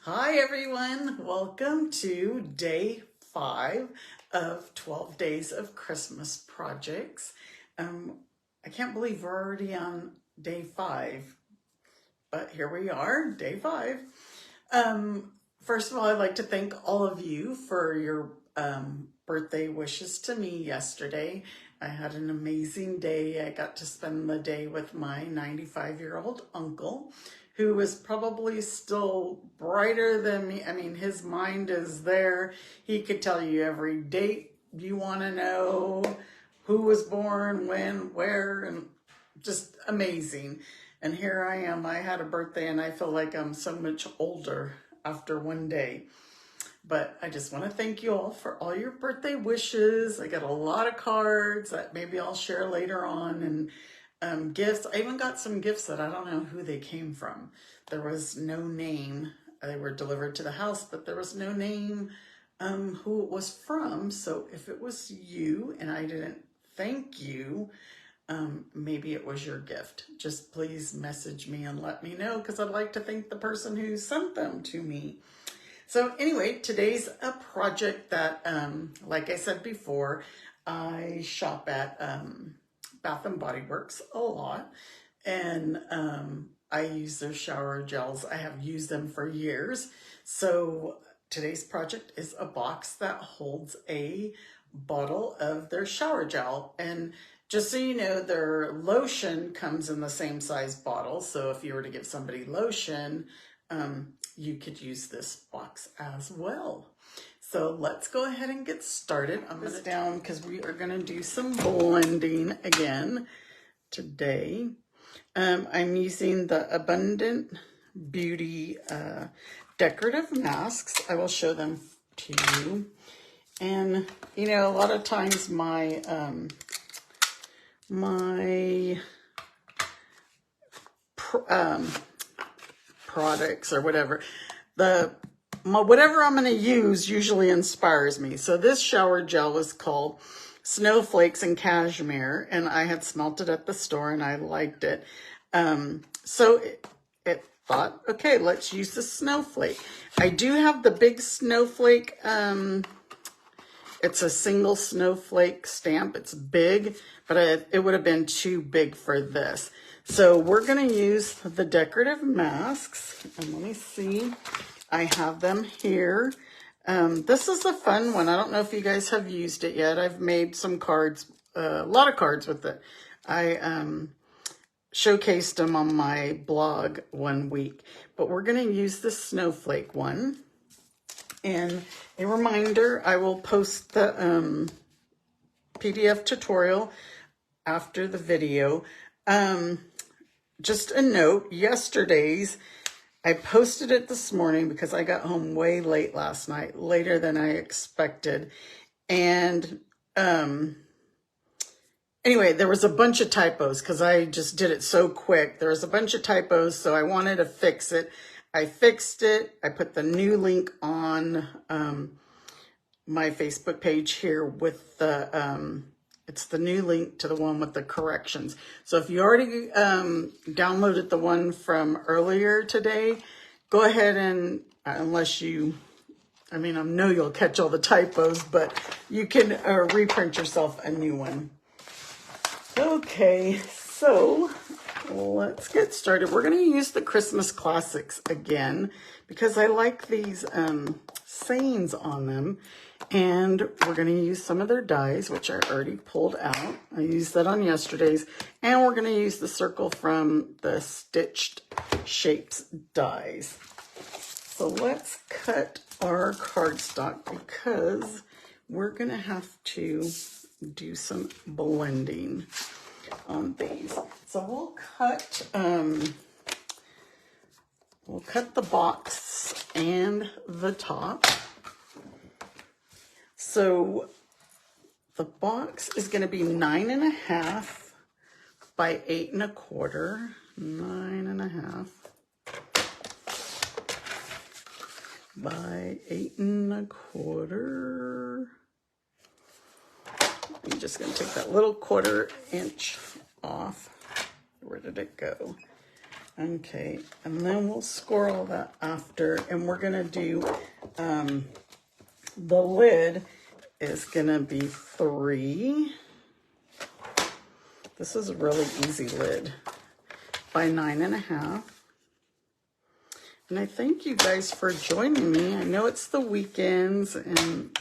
Hi everyone, welcome to day 5 of 12 days of Christmas projects. I can't believe we're already on day 5, but here we are, day 5. First of all, I'd like to thank all of you for your birthday wishes to me yesterday. I had an amazing day. I got to spend the day with my 95-year-old uncle, who was probably still brighter than me. I mean, his mind is there. He could tell you every date you want to know, who was born, when, where, and just amazing. And here I am. I had a birthday and I feel like I'm so much older after one day. But I just want to thank you all for all your birthday wishes. I got a lot of cards that maybe I'll share later on, and gifts. I even got some gifts that I don't know who they came from. There was no name. They were delivered to the house, but there was no name who it was from. So if it was you and I didn't thank you, maybe it was your gift. Just please message me and let me know, because I'd like to thank the person who sent them to me. So anyway, today's a project that, like I said before, I shop at Bath and Body Works a lot, and I use their shower gels. I have used them for years. So today's project is a box that holds a bottle of their shower gel. And just so you know, their lotion comes in the same size bottle. So if you were to give somebody lotion, you could use this box as well. So let's go ahead and get started. I'm going to down because we are going to do some blending again today. I'm using the Abundant Beauty decorative masks. I will show them to you. And you know, a lot of times my products or whatever, whatever I'm going to use usually inspires me. So this shower gel is called Snowflakes and Cashmere, and I had smelt it at the store and I liked it. So it thought, okay, let's use the snowflake. I do have the big snowflake. It's a single snowflake stamp. It's big, but it would have been too big for this. So we're going to use the decorative masks. And let me see. I have them here. This is a fun one. I don't know if you guys have used it yet. I've made some cards, a lot of cards with it. I showcased them on my blog one week. But we're going to use the snowflake one. And a reminder, I will post the PDF tutorial after the video. Just a note, yesterday's, I posted it this morning because I got home way late last night, later than I expected. And anyway, there was a bunch of typos because I just did it so quick. There was a bunch of typos, so I wanted to fix it. I fixed it. I put the new link on my Facebook page here with the, it's the new link to the one with the corrections. So if you already downloaded the one from earlier today, go ahead and, unless you, I mean, I know you'll catch all the typos, but you can reprint yourself a new one. Okay, so let's get started. We're going to use the Christmas classics again because I like these sayings on them. And we're going to use some of their dies, which I already pulled out. I used that on yesterday's. And we're going to use the circle from the Stitched Shapes dies. So let's cut our cardstock because we're going to have to do some blending on these. So we'll cut the box and the top. So the box is going to be 9.5 by 8 1/4. 9.5 by 8 1/4. I'm just going to take that little 1/4 inch off. Where did it go? Okay, and then we'll score all that after, and we're gonna do, the lid is gonna be 3. This is a really easy lid, by 9.5. And I thank you guys for joining me. I know it's the weekends and,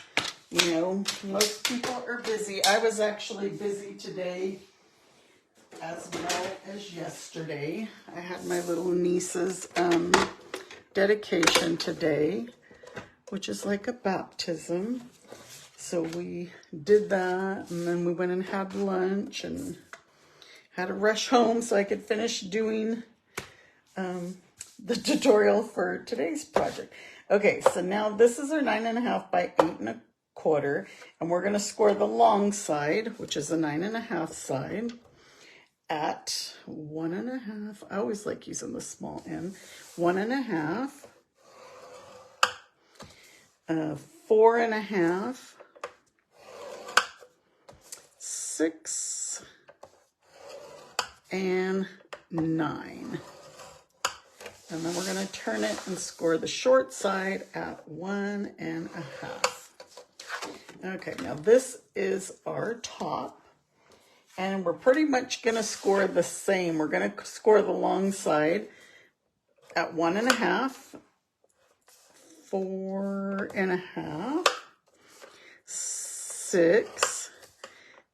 you know, most people are busy. I was actually busy today as well as yesterday. I had my little niece's dedication today, which is like a baptism. So we did that, and then we went and had lunch and had to rush home so I could finish doing the tutorial for today's project. Okay, so now this is our 9.5 by 8.25, and we're going to score the long side, which is the 9.5 side, at 1.5. I always like using the small end. 1.5, 4.5, 6, and 9. And then we're going to turn it and score the short side at 1.5. Okay, now this is our top. And we're pretty much going to score the same. We're going to score the long side at 1.5, 4.5, 6,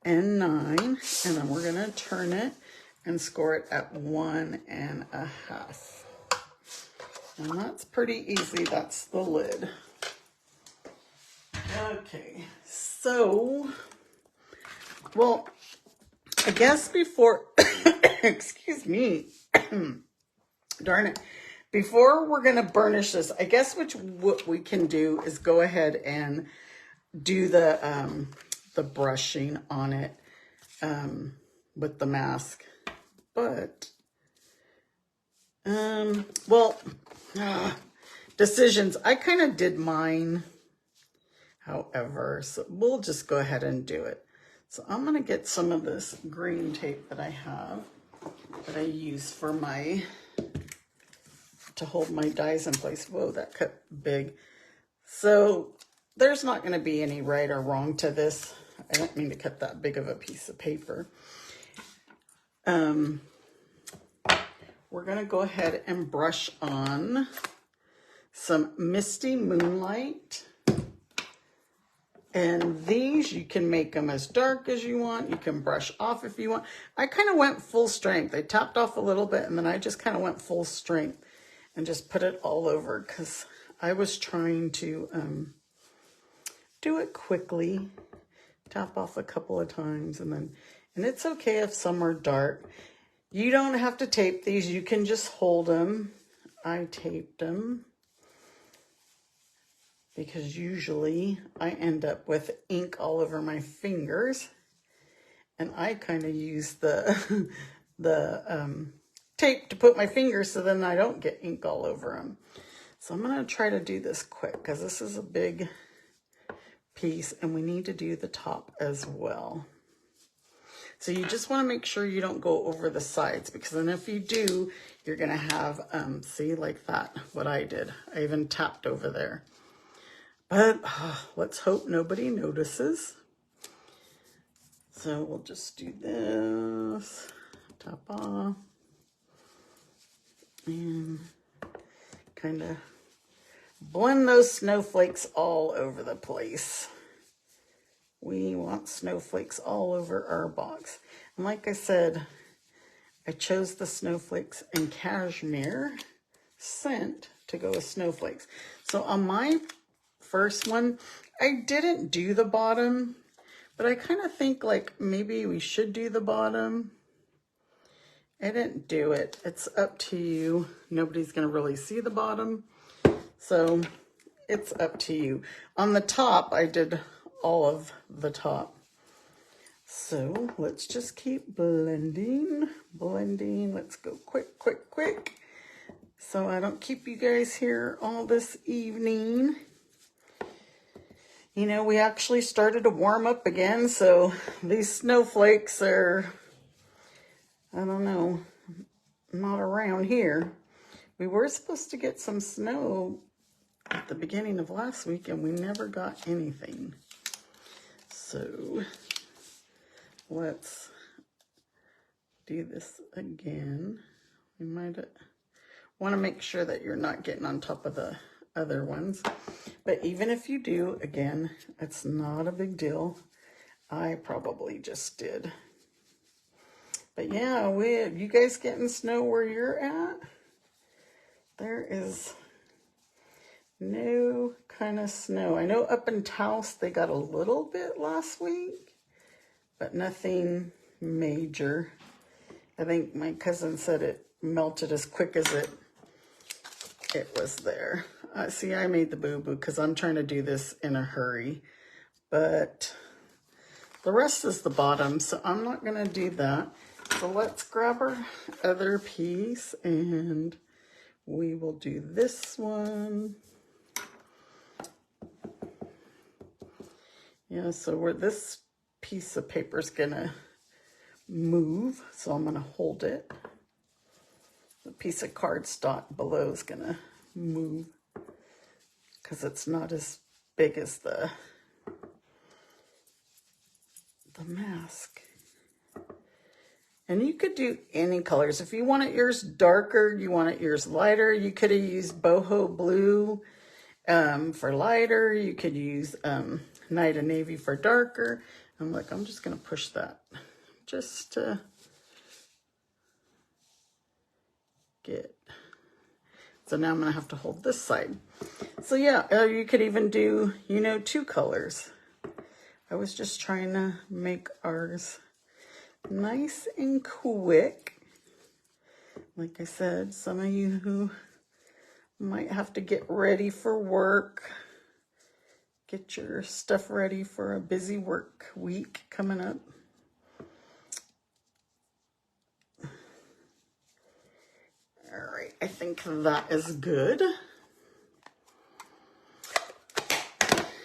and 9. And then we're going to turn it and score it at 1.5. And that's pretty easy. That's the lid. Okay, so, well, I guess before, excuse me, darn it, before we're going to burnish this, I guess what we can do is go ahead and do the brushing on it with the mask. But, well, decisions. I kind of did mine, however, so we'll just go ahead and do it. So I'm going to get some of this green tape that I have, that I use for to hold my dies in place. Whoa, that cut big. So there's not going to be any right or wrong to this. I don't mean to cut that big of a piece of paper. We're going to go ahead and brush on some Misty Moonlight. And these, you can make them as dark as you want. You can brush off if you want. I kind of went full strength. I tapped off a little bit, and then I just kind of went full strength and just put it all over, because I was trying to do it quickly. Tap off a couple of times, and it's okay if some are dark. You don't have to tape these. You can just hold them. I taped them, because usually I end up with ink all over my fingers, and I kind of use the tape to put my fingers so then I don't get ink all over them. So I'm going to try to do this quick, because this is a big piece, and we need to do the top as well. So you just want to make sure you don't go over the sides, because then if you do, you're going to have, see, like that, what I did. I even tapped over there. But let's hope nobody notices. So we'll just do this, tap off, and kind of blend those snowflakes all over the place. We want snowflakes all over our box. And like I said, I chose the snowflakes in cashmere scent to go with snowflakes. So on my first one, I didn't do the bottom, but I kind of think like maybe we should do the bottom. I didn't do it. It's up to you. Nobody's going to really see the bottom, so it's up to you. On the top, I did all of the top. So let's just keep blending. Let's go quick, quick, quick, so I don't keep you guys here all this evening. You know, we actually started to warm up again, so these snowflakes are, I don't know, not around here. We were supposed to get some snow at the beginning of last week, and we never got anything. So let's do this again. We might want to make sure that you're not getting on top of the other ones. But even if you do, again, it's not a big deal. I probably just did. But yeah, you guys getting snow where you're at? There is no kind of snow. I know up in Taos they got a little bit last week, but nothing major. I think my cousin said it melted as quick as it was there. See, I made the boo-boo because I'm trying to do this in a hurry, but the rest is the bottom, so I'm not going to do that. So let's grab our other piece and we will do this one. Yeah, so where this piece of paper is going to move, so I'm going to hold it. The piece of cardstock below is going to move because it's not as big as the mask. And you could do any colors. If you want it yours darker, you want it yours lighter, you could have used boho blue for lighter. You could use Night of Navy for darker. I'm like, I'm just going to push that just to get. So now I'm going to have to hold this side. So yeah, you could even do, you know, 2 colors. I was just trying to make ours nice and quick. Like I said, some of you who might have to get ready for work, get your stuff ready for a busy work week coming up. All right, I think that is good.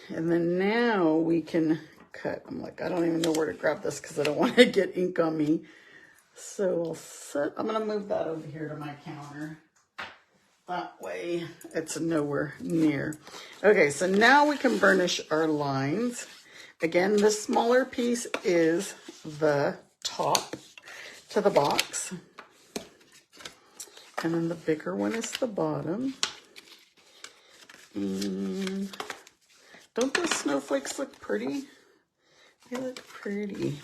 And then now we can cut. I'm like, I don't even know where to grab this because I don't want to get ink on me. So I'm going to move that over here to my counter. That way it's nowhere near. Okay, so now we can burnish our lines. Again, this smaller piece is the top to the box. And then the bigger one is the bottom. And don't those snowflakes look pretty? They look pretty.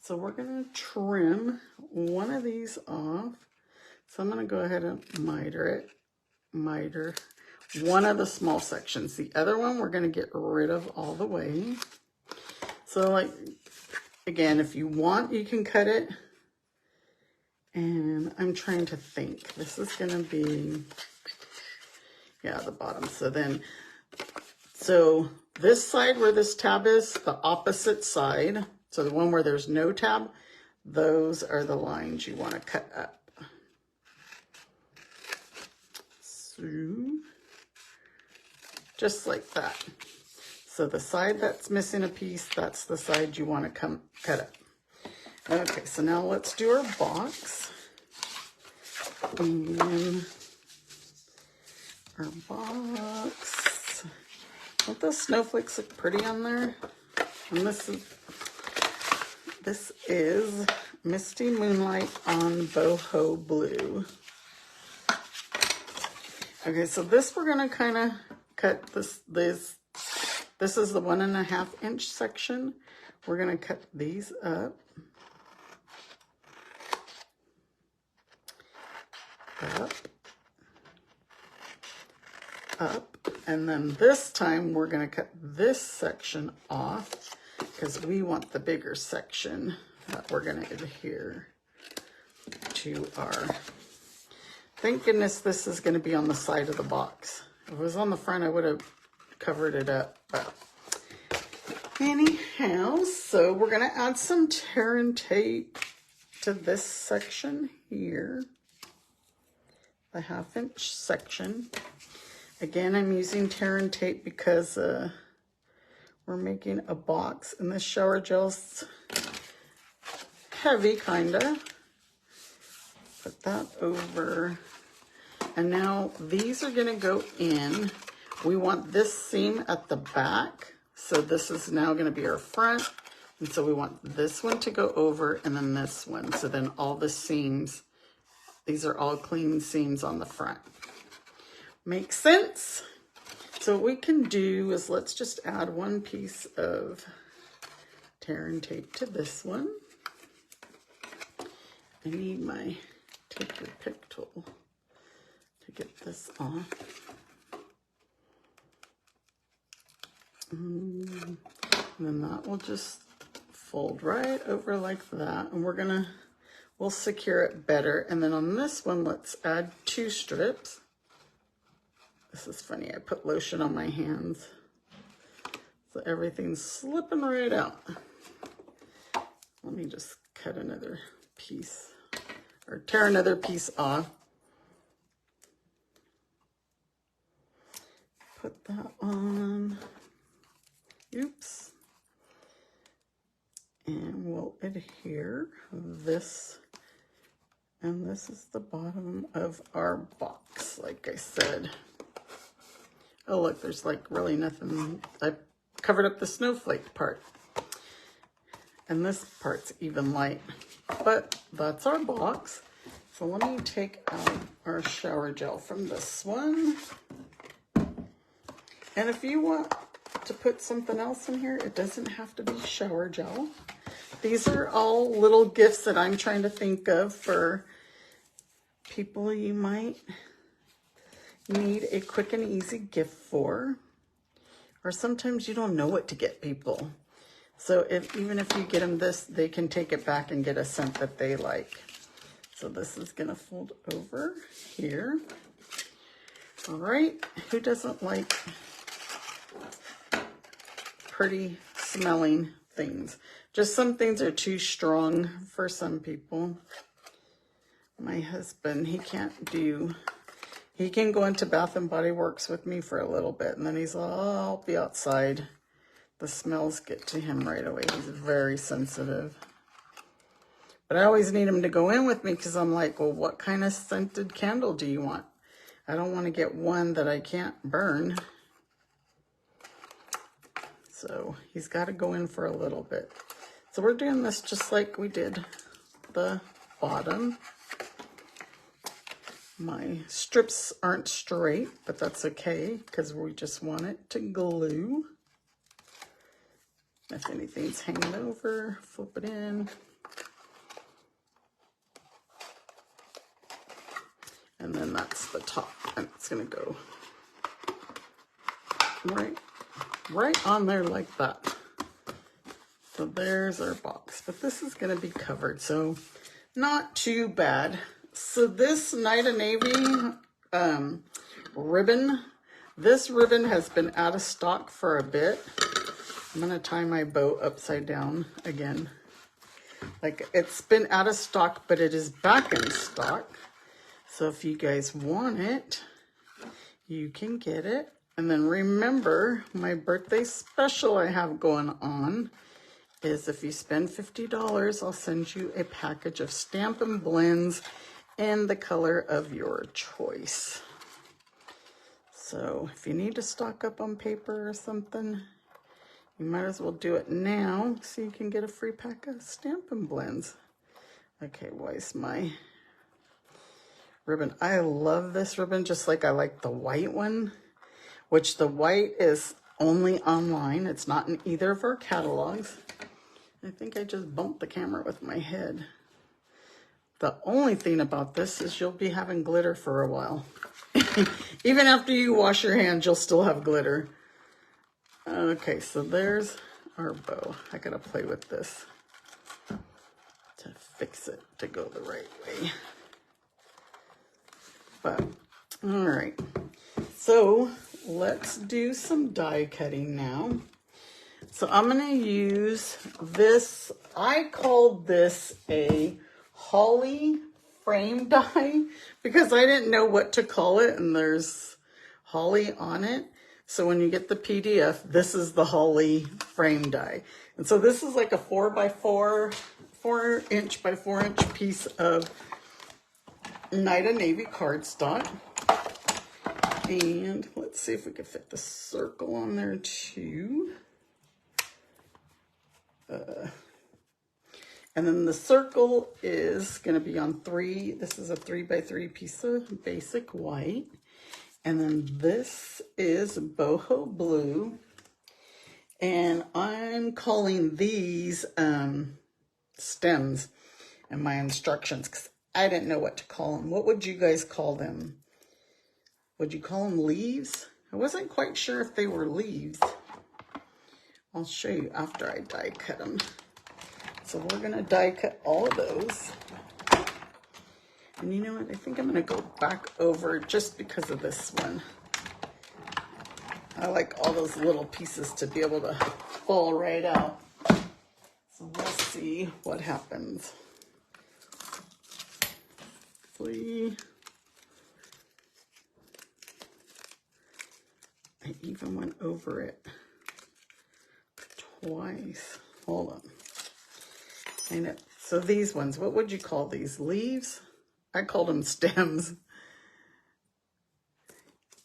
So we're going to trim one of these off. So I'm going to go ahead and miter one of the small sections. The other one we're going to get rid of all the way. So like, again, if you want, you can cut it. And I'm trying to think. This is going to be, yeah, the bottom. So this side where this tab is, the opposite side, so the one where there's no tab, those are the lines you want to cut up. So, just like that. So the side that's missing a piece, that's the side you want to cut up. Okay, so now let's do our box. And our box. Don't those snowflakes look pretty on there? And this is Misty Moonlight on Boho Blue. Okay, so this we're gonna kind of cut this is the 1.5 inch section. We're gonna cut these up. Up, and then this time we're going to cut this section off because we want the bigger section that we're going to adhere to our. Thank goodness this is going to be on the side of the box. If it was on the front, I would have covered it up. But anyhow, so we're going to add some tear and tape to this section here, the 1/2 inch section. Again, I'm using tear and tape because we're making a box, and this shower gel's heavy, kinda. Put that over. And now these are gonna go in. We want this seam at the back. So this is now gonna be our front. And so we want this one to go over and then this one. So then all the seams, these are all clean seams on the front. Makes sense? So what we can do is let's just add one piece of tear and tape to this one. I need my take your pick tool to get this off. And then that will just fold right over like that. And we'll secure it better. And then on this one, let's add 2 strips. This is funny, I put lotion on my hands. So everything's slipping right out. Let me just cut another piece or tear another piece off. Put that on. Oops. And we'll adhere this. And this is the bottom of our box, like I said. Oh, look, there's like really nothing. I covered up the snowflake part. And this part's even light. But that's our box. So let me take out our shower gel from this one. And if you want to put something else in here, it doesn't have to be shower gel. These are all little gifts that I'm trying to think of for people you might need a quick and easy gift for. Or sometimes you don't know what to get people. So even if you get them this, they can take it back and get a scent that they like. So this is gonna fold over here. All right, who doesn't like pretty smelling things? Just some things are too strong for some people. My husband, he can go into Bath and Body Works with me for a little bit and then he's like, oh, I'll be outside. The smells get to him right away. He's very sensitive. But I always need him to go in with me because I'm like, well, what kind of scented candle do you want? I don't want to get one that I can't burn. So he's got to go in for a little bit. So we're doing this just like we did the bottom. My strips aren't straight, but that's okay because we just want it to glue. If anything's hanging over, flip it in. And then that's the top, and it's gonna go right on there like that. So there's our box, but this is gonna be covered, so not too bad. So this Night of Navy ribbon, this ribbon has been out of stock for a bit. I'm gonna tie my bow upside down again. Like it's been out of stock, but it is back in stock. So if you guys want it, you can get it. And then remember, my birthday special I have going on is if you spend $50, I'll send you a package of Stampin' Blends in the color of your choice. So if you need to stock up on paper or something, you might as well do it now so you can get a free pack of Stampin' Blends. Okay, where's my ribbon? I love this ribbon just like I like the white one, which the white is only online. It's not in either of our catalogs. I think I just bumped the camera with my head. The only thing about this is you'll be having glitter for a while. Even after you wash your hands, you'll still have glitter. Okay, so there's our bow. I gotta play with this to fix it to go the right way. But, all right. So let's do some die cutting now. So I'm gonna use this, I called this a holly frame die because I didn't know what to call it and there's holly on it. So when you get the PDF, this is the holly frame die. And so this is like a 4x4, 4-inch by 4-inch piece of Night of Navy cardstock. And let's see if we can fit the circle on there too. And then the circle is going to be on 3. This is a 3x3 piece of basic white. And then this is boho blue. And I'm calling these stems in my instructions because I didn't know what to call them. What would you guys call them? Would you call them leaves? I wasn't quite sure if they were leaves. I'll show you after I die cut them. So we're going to die cut all of those. And you know what? I think I'm going to go back over just because of this one. I like all those little pieces to be able to fall right out. So we'll see what happens. Hopefully, I even went over it twice. Hold on. I know. So these ones, what would you call these? Leaves? I called them stems.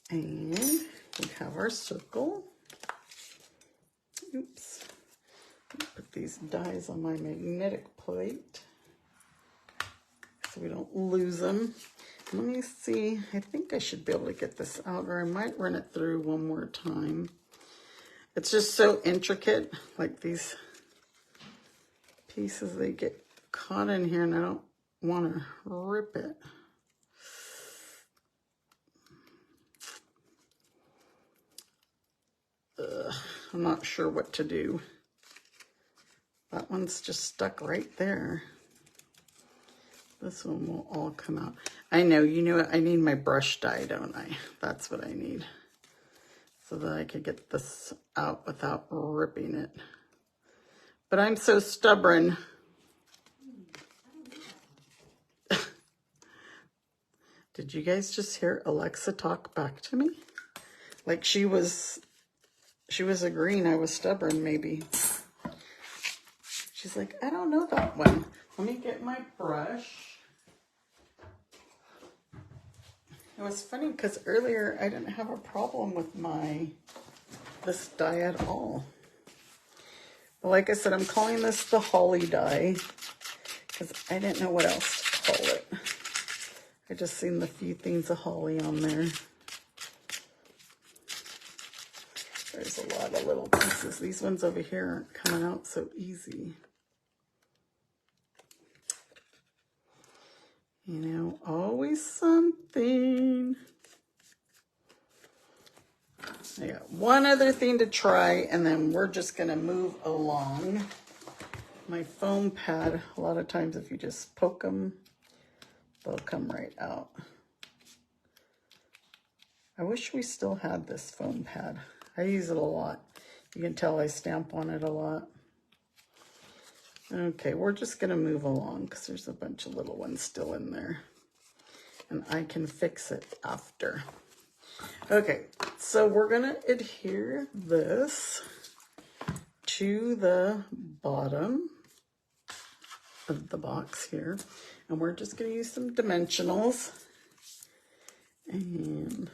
And we have our circle. Oops. Put these dies on my magnetic plate so we don't lose them. Let me see. I think I should be able to get this out, or I might run it through one more time. It's just so intricate, like these pieces, they get caught in here and I don't want to rip it. I'm not sure what to do. That one's just stuck right there. This one will all come out. I know, you know what? I need my brush die, don't I? That's what I need. So that I could get this out without ripping it. But I'm so stubborn. Did you guys just hear Alexa talk back to me? Like she was agreeing I was stubborn, maybe. She's like, I don't know that one. Let me get my brush. It was funny because earlier I didn't have a problem with this die at all. But like I said, I'm calling this the holly die because I didn't know what else to call it. I just seen the few things of holly on there. There's a lot of little pieces. These ones over here aren't coming out so easy. You know, always something. I got one other thing to try, and then we're just going to move along. My foam pad, a lot of times if you just poke them, they'll come right out. I wish we still had this foam pad. I use it a lot. You can tell I stamp on it a lot. Okay, we're just going to move along because there's a bunch of little ones still in there. And I can fix it after. Okay, so we're going to adhere this to the bottom of the box here. And we're just going to use some dimensionals. And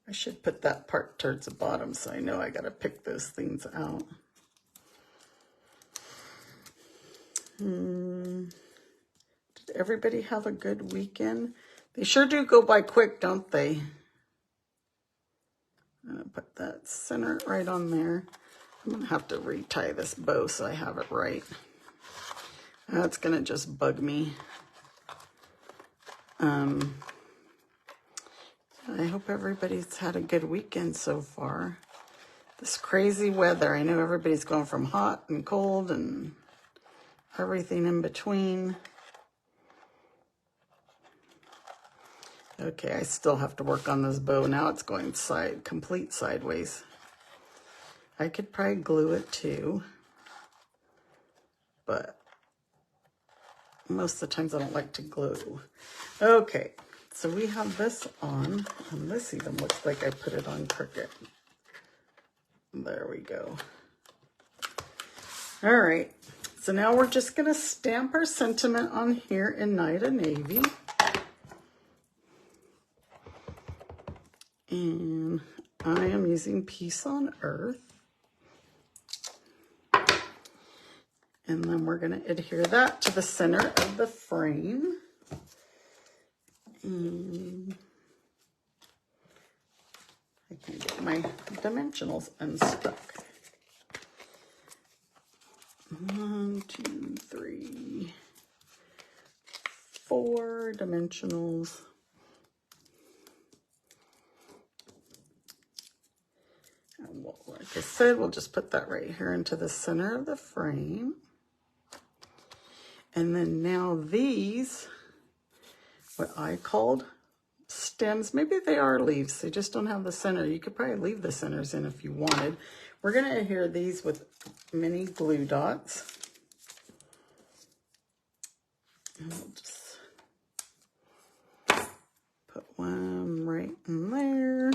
I should put that part towards the bottom so I know I got to pick those things out. Did everybody have a good weekend? They sure do go by quick, don't they? I'm going to put that center right on there. I'm going to have to retie this bow so I have it right. That's going to just bug me. I hope everybody's had a good weekend so far. This crazy weather, I know everybody's going from hot and cold and everything in between. Okay, I still have to work on this bow. Now it's going complete sideways. I could probably glue it too, but most of the times I don't like to glue. Okay, so we have this on, and this even looks like I put it on crooked. There we go. All right, so now we're just gonna stamp our sentiment on here in Night of Navy. And I am using Peace on Earth. And then we're going to adhere that to the center of the frame. And I can get my dimensionals unstuck. 1, 2, 3, 4 dimensionals. And like I said, we'll just put that right here into the center of the frame. And then now these, what I called stems, maybe they are leaves, they just don't have the center. You could probably leave the centers in if you wanted. We're going to adhere these with mini glue dots. And we'll just put one right in there.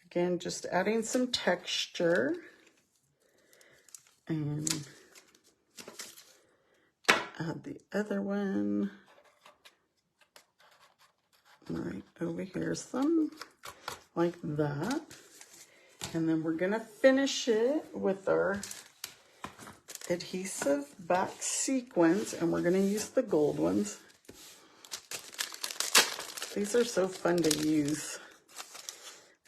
Again, just adding some texture. And add the other one right over here, some like that. And then we're going to finish it with our adhesive back sequins, and we're going to use the gold ones. These are so fun to use.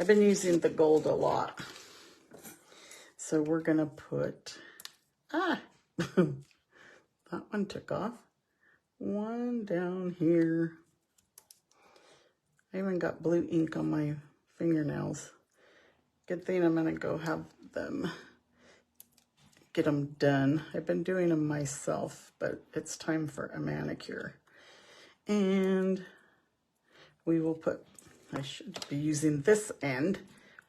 I've been using the gold a lot. So we're going to put, that one took off. One down here. I even got blue ink on my fingernails. Good thing I'm going to go have them, get them done. I've been doing them myself, but it's time for a manicure. And we will put, I should be using this end,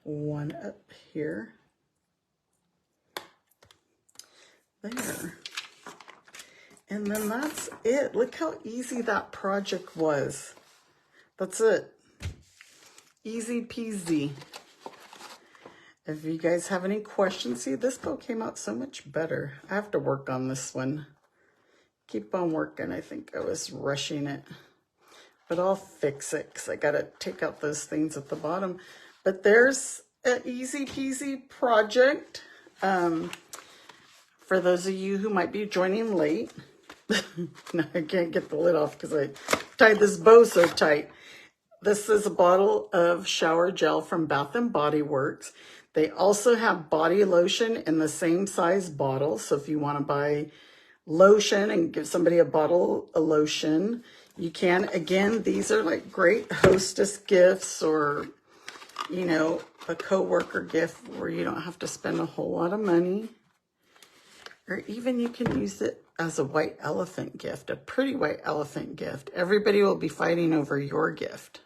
one up here. There. And then that's it. Look how easy that project was. That's it. Easy peasy. If you guys have any questions, see, this bow came out so much better. I have to work on this one. Keep on working. I think I was rushing it. But I'll fix it because I got to take out those things at the bottom. But there's an easy peasy project. For those of you who might be joining late. No, I can't get the lid off because I tied this bow so tight. This is a bottle of shower gel from Bath & Body Works. They also have body lotion in the same size bottle. So if you want to buy lotion and give somebody a bottle of lotion, you can. Again, these are like great hostess gifts or, you know, a coworker gift where you don't have to spend a whole lot of money. Or even you can use it as a white elephant gift, a pretty white elephant gift. Everybody will be fighting over your gift.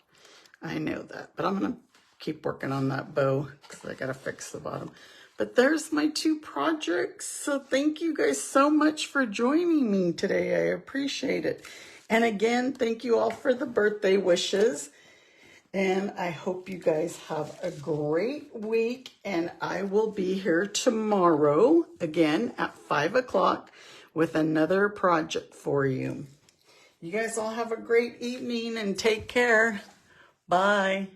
I know that, but I'm going to keep working on that bow because I got to fix the bottom. But there's my two projects. So thank you guys so much for joining me today. I appreciate it. And again, thank you all for the birthday wishes. And I hope you guys have a great week. And I will be here tomorrow again at 5 o'clock with another project for you. You guys all have a great evening and take care. Bye.